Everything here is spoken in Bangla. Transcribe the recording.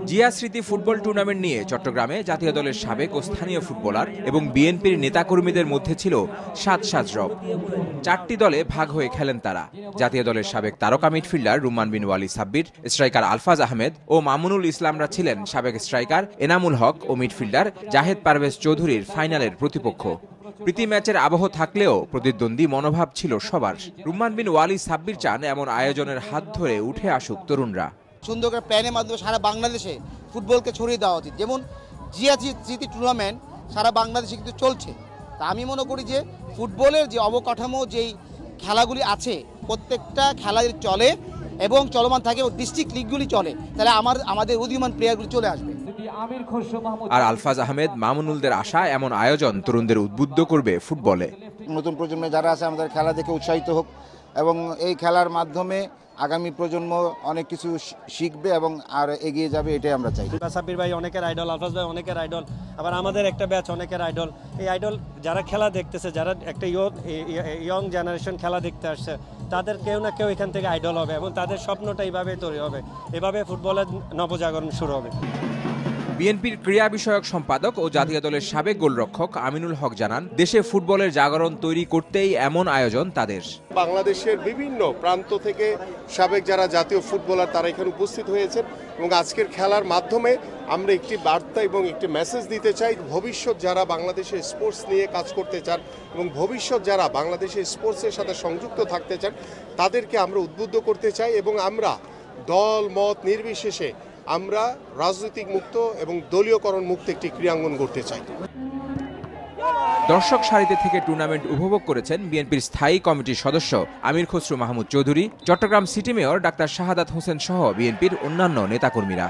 জিয়া স্মৃতি ফুটবল টুর্নামেন্ট নিয়ে চট্টগ্রামে জাতীয় দলের সাবেক ও স্থানীয় ফুটবলার এবং বিএনপির নেতাকর্মীদের মধ্যে ছিল সাজ রব। 4টি দলে ভাগ হয়ে খেলেন তারা। জাতীয় দলের সাবেক তারকা মিডফিল্ডার রুম্মান বিন ওয়ালি সাব্বির, স্ট্রাইকার আলফাজ আহমেদ ও মামুনুল ইসলামরা ছিলেন সাবেক স্ট্রাইকার এনামুল হক ও মিডফিল্ডার জাহেদ পারভেজ চৌধুরীর ফাইনালের প্রতিপক্ষ। প্রীতি ম্যাচের আবহ থাকলেও প্রতিদ্বন্দ্বী মনোভাব ছিল সবার। রুম্মান বিন ওয়ালি সাব্বির চান এমন আয়োজনের হাত ধরে উঠে আসুক তরুণরা। সুন্দর করে প্ল্যানের মাধ্যমে সারা বাংলাদেশে ফুটবলকে ছড়িয়ে দেওয়া উচিত। যেমন জিয়া স্মৃতি টুর্নামেন্ট সারা বাংলাদেশে কিন্তু চলছে। তা আমি মনে করি যে ফুটবলের যে অবকাঠামো যেই খেলাগুলি আছে প্রত্যেকটা খেলা চলে এবং চলমান থাকে এবং ডিস্ট্রিক্ট লিগগুলি চলে, তাহলে আমাদের উদীয়মান প্লেয়ারগুলি চলে আসবে। আর আলফাজ আহমেদ মামুনুলদের আশা এমন আয়োজন তরুণদের উদ্বুদ্ধ করবে ফুটবলে। নতুন প্রজন্মে যারা আছে আমাদের খেলা দেখে উৎসাহিত হোক এবং এই খেলার মাধ্যমে আগামী প্রজন্ম অনেক কিছু শিখবে এবং আর এগিয়ে যাবে, এটাই আমরা চাই। সাব্বির ভাই অনেকের আইডল, আলফাজ ভাই অনেকের আইডল, আবার আমাদের একটা ব্যাচ অনেকের আইডল। এই আইডল যারা খেলা দেখতেছে, যারা একটা ইয়ং জেনারেশন খেলা দেখতে আসছে, তাদের কেউ না কেউ এখান থেকে আইডল হবে এবং তাদের স্বপ্নটা এইভাবে তৈরি হবে, এভাবে ফুটবলের নবজাগরণ শুরু হবে। বিএনপির ক্রীড়া বিষয়ক সম্পাদক ও জাতীয় দলের সাবেক গোলরক্ষক আমিনুল হক জানান, দেশে ফুটবলের জাগরণ তৈরি করতেই এমন আয়োজন তাদের। বাংলাদেশের বিভিন্ন প্রান্ত থেকে সাবেক যারা জাতীয় ফুটবলার তারা এখানে উপস্থিত হয়েছেন এবং আজকের খেলার মাধ্যমে আমরা একটি বার্তা এবং একটি মেসেজ দিতে চাই। ভবিষ্যৎ যারা বাংলাদেশের স্পোর্টস নিয়ে কাজ করতে চান এবং ভবিষ্যৎ যারা বাংলাদেশের স্পোর্টসের সাথে সংযুক্ত থাকতে চান তাদেরকে আমরা উদ্বুদ্ধ করতে চাই এবং আমরা দল মত নির্বিশেষে আমরা রাজনৈতিক মুক্ত এবং দলীয়করণ মুক্ত একটি ক্রীড়াঙ্গন গড়তে চাই। দর্শক সারিতে থেকে টুর্নামেন্ট উপভোগ করেছেন বিএনপির স্থায়ী কমিটির সদস্য Amir Khasru Mahmud Chowdhury, Chattogram city mayor doctor Shahadat Hossain সহ বিএনপির অন্যান্য নেতাকর্মীরা।